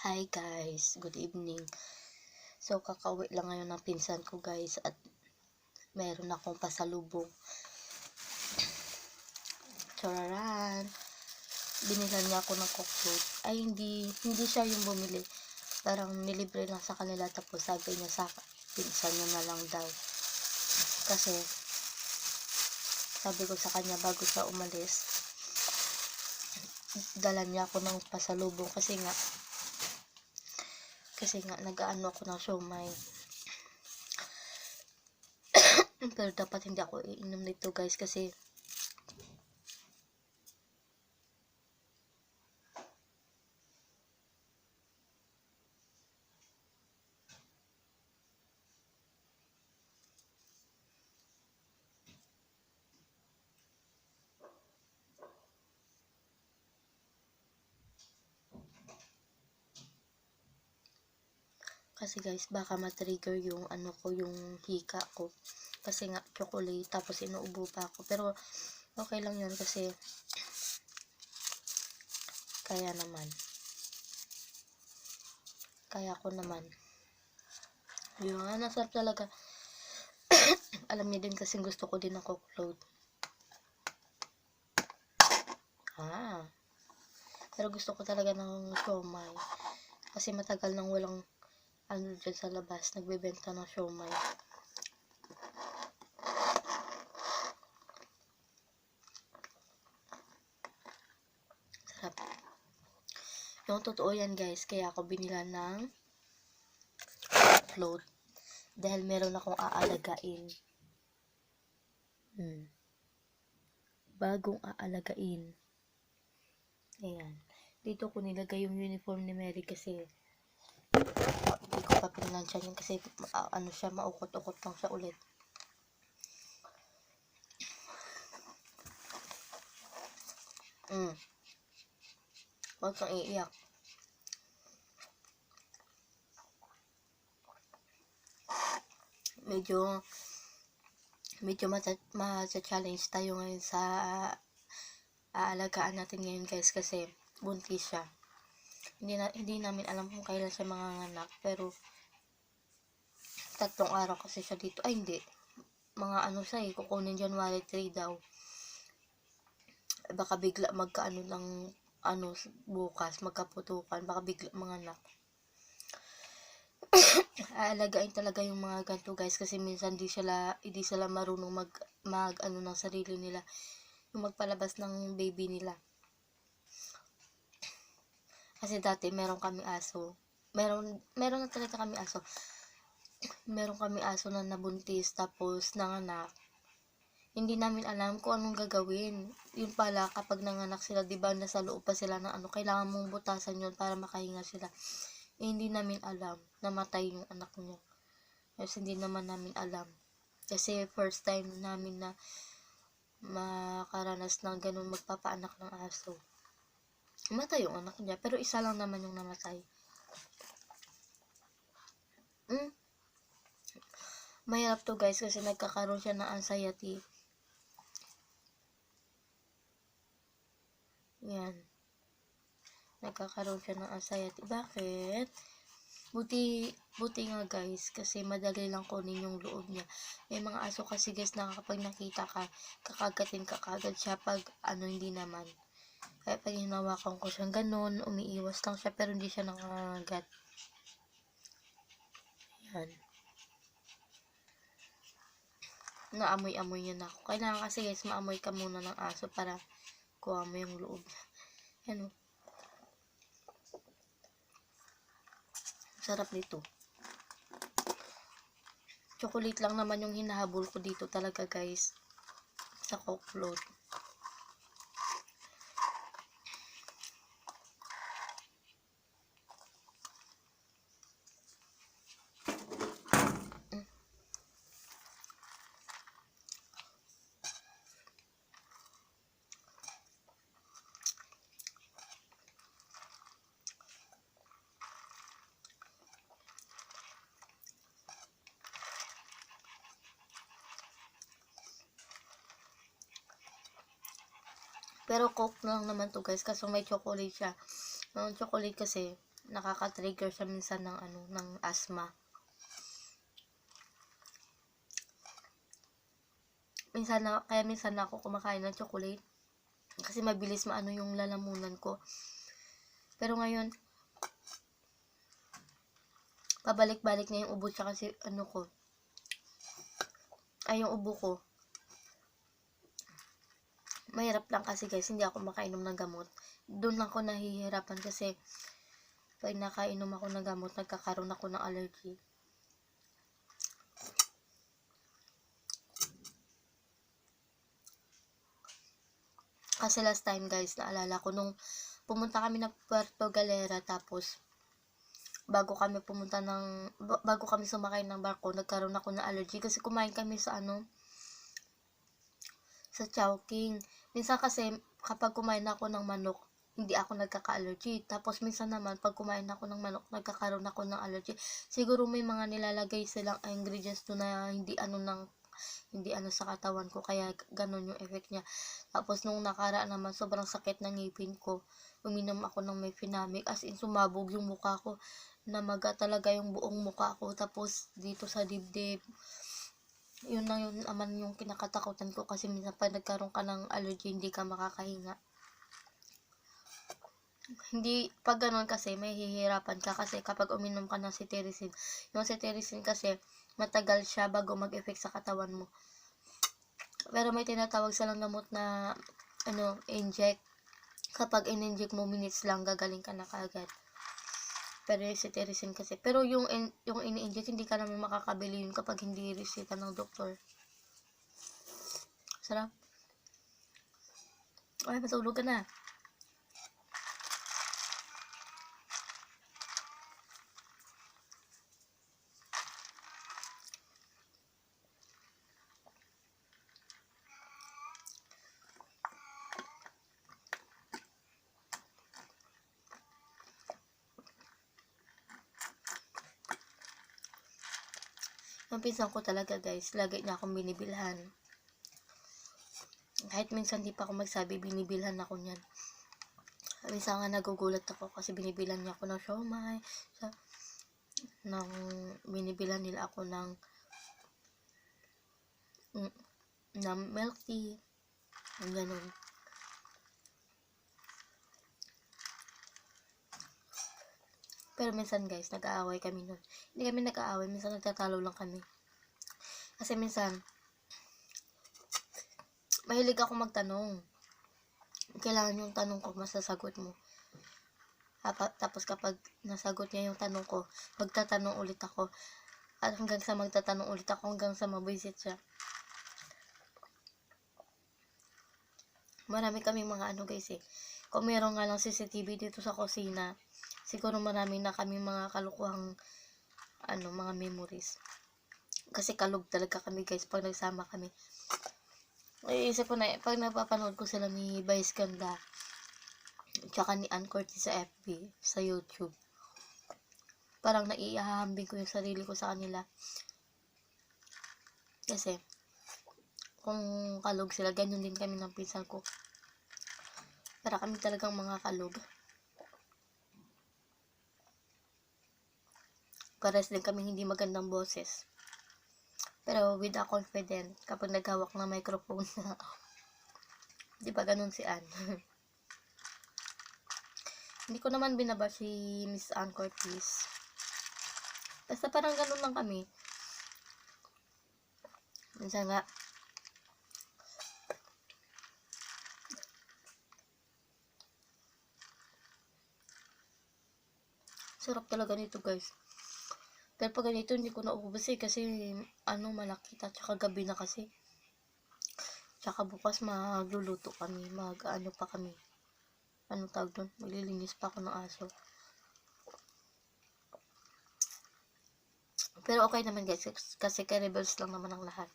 Hi guys, good evening. So kakauwi lang ngayon ng pinsan ko guys at meron akong pasalubong. Chararan. Binilan niya ako ng cockroach. Ay hindi siya yung bumili. Parang nilibre lang sa kanila tapos sabi niya sa pinsan niya na lang daw. Kasi sabi ko sa kanya bago siya umalis, dala niya ako ng pasalubong kasi nga nag-aano ako ng siomai. Pero dapat hindi ako iinom nito guys kasi guys baka ma-trigger yung yung hika ko kasi nga chocolate tapos inuubo pa ako, pero okay lang yun kasi kaya ko naman yun. Nasarap talaga. Alam niyo din kasi gusto ko din ng cockroach. Pero gusto ko talaga ng siomai kasi matagal nang walang dyan sa labas nagbebenta ng siomai. Sarap. Yung totoo yan guys, kaya ako binila ng float dahil meron akong aalagain. Bagong aalagain. Ayan. Dito ko nilagay yung uniform ni Mary kasi hindi ko pa pinlansya yun kasi siya, maukot-ukot lang siya ulit. Huwag kang iiyak. Medyo ma-challenge tayo ngayon sa aalagaan natin ngayon guys kasi buntis siya. Hindi namin alam kung kailan siya manganganak, pero 3 araw kasi siya dito. Ay hindi, mga siya kukunin January 3 daw. Baka bigla magkaano ng bukas magkaputukan, baka bigla manganak. Aalagaan talaga yung mga ganito guys kasi minsan hindi sila marunong mag ng sarili nila, yung magpalabas ng baby nila. Kasi dati meron kami aso. Meron na talaga kami aso. Meron kami aso na nabuntis tapos nanganak. Hindi namin alam kung anong gagawin. Yun pala, kapag nanganak sila, di ba nasa loob pa sila ng kailangan mong butasan yun para makahinga sila. Hindi namin alam, namatay yung anak niya. Kasi hindi naman namin alam. Kasi first time namin na makaranas ng ganun magpapaanak ng aso. Namatay yung anak niya, pero isa lang naman yung namatay. Mahirap to guys kasi nagkakaroon siya ng anxiety. Yan. Nagkakaroon siya ng anxiety. Bakit? Buti nga guys kasi madali lang kunin yung loob niya. May mga aso kasi guys na kapag nakita ka, kakagatin ka kagad siya, pag hindi naman. Kaya pag hinawakan ko siyang ganun, umiiwas lang siya pero hindi siya nangangagat. Yan. Naamoy-amoy niya na ako. Kailangan kasi guys maamoy ka muna ng aso para kuha mo yung loob niya. Yan o. Sarap nito. Chocolate lang naman yung hinahabol ko dito talaga guys sa Coke float. Pero Coke lang naman to guys kasi may chocolate siya. Yung chocolate kasi nakaka-trigger siya minsan ng ng asthma. Kaya minsan ako kumakain ng chocolate kasi mabilis maano yung lalamunan ko. Pero ngayon, pabalik-balik na yung ubo siya kasi yung ubo ko. Mahirap lang kasi guys, hindi ako makainom ng gamot. Doon lang ako nahihirapan kasi pag nakainom ako ng gamot, nagkakaroon ako ng allergy. Kasi last time guys, naalala ko nung pumunta kami ng Puerto Galera, tapos bago kami sumakay ng barko, nagkaroon ako ng allergy kasi kumain kami sa sa Chowking. Minsan kasi kapag kumain ako ng manok, hindi ako nagkaka-allergy. Tapos minsan naman pag kumain ako ng manok, nagkakaroon ako ng allergy. Siguro may mga nilalagay silang ingredients doon na hindi sa katawan ko, kaya ganun yung effect niya. Tapos nung nakaraan naman, sobrang sakit ng ngipin ko. Uminom ako ng Mefenamic, as in sumabog yung mukha ko. Namaga talaga yung buong mukha ko. Tapos dito sa dibdib, yun lang yun naman yung kinakatakutan ko kasi minsan pag nagkaroon ka ng allergy, hindi ka makakahinga. Hindi, pag ganun kasi, may hihirapan ka kasi kapag uminom ka ng cetirizine. Yung cetirizine kasi, matagal siya bago mag-effect sa katawan mo. Pero may tinatawag silang gamot na, inject. Kapag in-inject mo, minutes lang, gagaling ka na kaagad. Pero yung cetirizine kasi. Pero yung in-inject, hindi ka naman makakabili yun kapag hindi resita ng doktor. Sarap. Ay, matulog ka na. Yung pinsan ko talaga guys, lagi niya akong binibilhan. Kahit minsan di pa ako magsabi, binibilhan ako niyan. Minsan nga nagugulat ako kasi binibilan niya ako ng siomai, binibilan nila ako ng milk tea, ganun. Pero minsan guys, nag-aaway kami nun. Hindi kami nag-aaway, minsan nagtatalo lang kami. Kasi minsan, mahilig ako magtanong. Kailangan yung tanong ko, masasagot mo. Tapos kapag nasagot niya yung tanong ko, magtatanong ulit ako. At hanggang sa magtatanong ulit ako, hanggang sa mabisit siya. Marami kaming mga guys eh. Kung meron nga lang CCTV dito sa kusina, siguro marami na kami mga kalukuhang mga memories. Kasi kalog talaga kami guys pag nagsama kami. Iisip ko na, pag napapanood ko sila ni Vice Ganda, tsaka ni Ann Curtis sa FB, sa YouTube, parang naiihahambing ko yung sarili ko sa kanila. Kasi, kung kalog sila, ganyan din kami ng pinsan ko. Para kami talagang mga kalog. Pares din kami hindi magandang boses. Pero with a confident, kapag naghawak ng microphone na, di ba ganun si Ann? Hindi ko naman binaba si Miss Ann Curtis. Basta parang ganun lang kami. Minsan nga, sarap talaga nito guys. Pero pag ganito, hindi ko naubos kasi malaki at saka gabi na kasi. Tsaka bukas magluluto kami, pa kami. Tawag doon? Maglilinis pa ako ng aso. Pero okay naman guys, kasi kay-rebels lang naman ang lahat.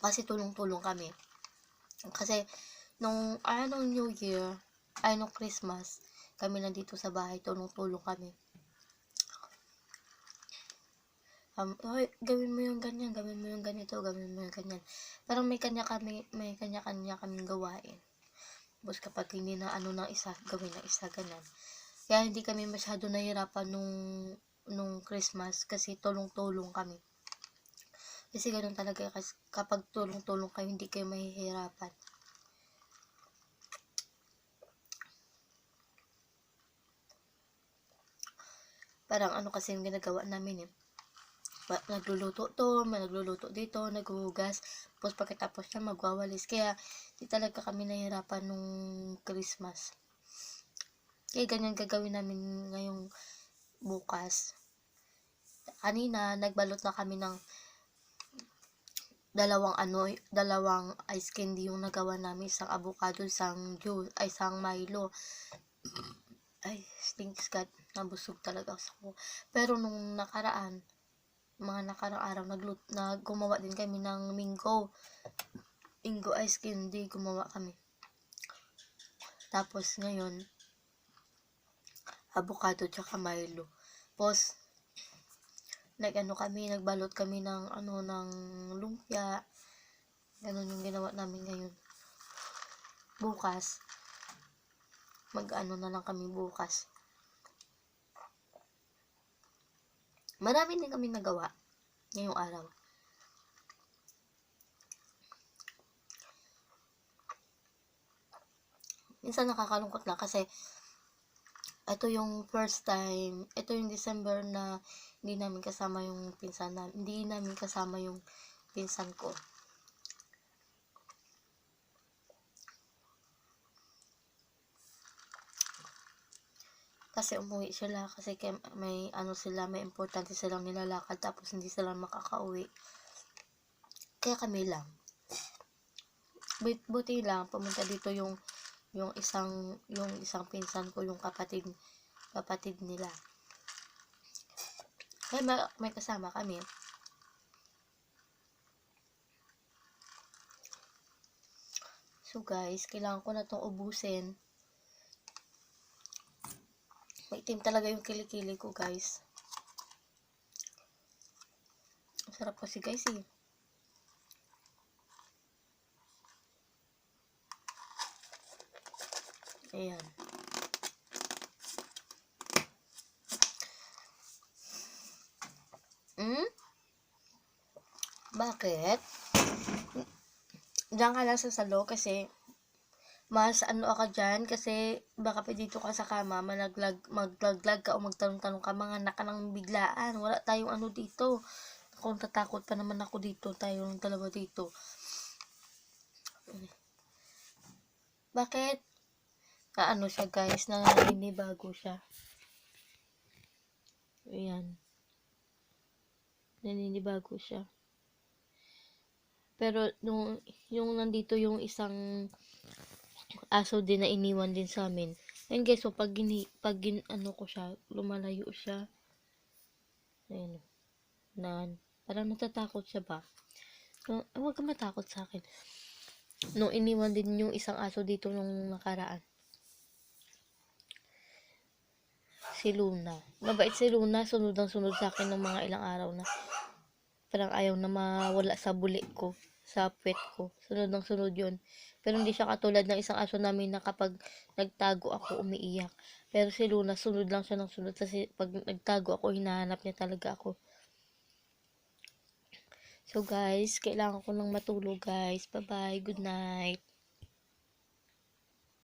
Kasi tulong-tulong kami. Kasi, nung New Year, nung Christmas, kami nandito sa bahay, tulong-tulong kami. Gawin mo yung ganyan, gawin mo yung ganito, gawin mo yung ganyan. Parang may kanya-kanya kaming gawain. Tapos kapag hindi na ano ng isa, gawin ng isa, ganun. Kaya hindi kami masyado nahirapan nung Christmas kasi tulong-tulong kami. Kasi ganun talaga, kasi kapag tulong-tulong kayo, hindi kayo mahihirapan. Parang ano kasi yung ginagawa namin eh. Nagluluto to, may nagluluto dito, naghuhugas, tapos pagkatapos siya magwawalis. Kaya di talaga kami nahihirapan nung Christmas. Kaya ganyan gagawin namin ngayong bukas. Kanina, nagbalot na kami ng dalawang ice candy yung nagawa namin, isang avocado, isang Milo. Ay, thanks God, nabusog talaga ako. Pero nung mga nakarang araw, gumawa din kami ng Mingo ice candy, gumawa kami. Tapos ngayon, avocado tsaka Milo. Tapos, nagbalot kami ng lumpia. Ganun yung ginawa namin ngayon. Bukas, na lang kami bukas. Marami din kami nagawa ngayong araw. Minsan nakakalungkot lang kasi ito yung first time, ito yung December na hindi namin kasama yung pinsan ko. Kasi umuwi sila kasi may importante silang nilalakad tapos hindi sila makakauwi. Kaya kami lang. Buti lang pumunta dito yung isang pinsan ko, yung kapatid nila. Kaya may kasama kami. So guys, kailangan ko na tong ubusin. Maitim talaga yung kilikili ko, guys. Ang sarap kasi, guys, eh. Ayan. Bakit? Diyan ka lang sa salo kasi mas ako dyan kasi baka pa dito ka sa kama maglaglag ka o magtanong-tanong ka, mga anak ka ng biglaan. Wala tayong dito. Kung tatakot pa naman ako dito, tayong dalawa dito. Bakit? Siya, guys, naninibago siya. Ayan. Naninibago siya. Pero yung nandito yung isang aso din na iniwan din sa amin. And guys, so pag ko siya, lumalayo siya. Ayan. Parang natatakot siya ba? So, huwag ka matakot sa akin. Nung iniwan din yung isang aso dito nung nakaraan. Si Luna. Mabait si Luna, sunod sa akin ng mga ilang araw na. Parang ayaw na mawala sa bulik ko, sa pet ko. Sunod yun. Pero hindi siya katulad ng isang aso namin na kapag nagtago ako, umiiyak. Pero si Luna, sunod lang siya ng sunod. Kasi pag nagtago ako, hinahanap niya talaga ako. So guys, kailangan ko nang matulog, guys. Bye-bye. Good night.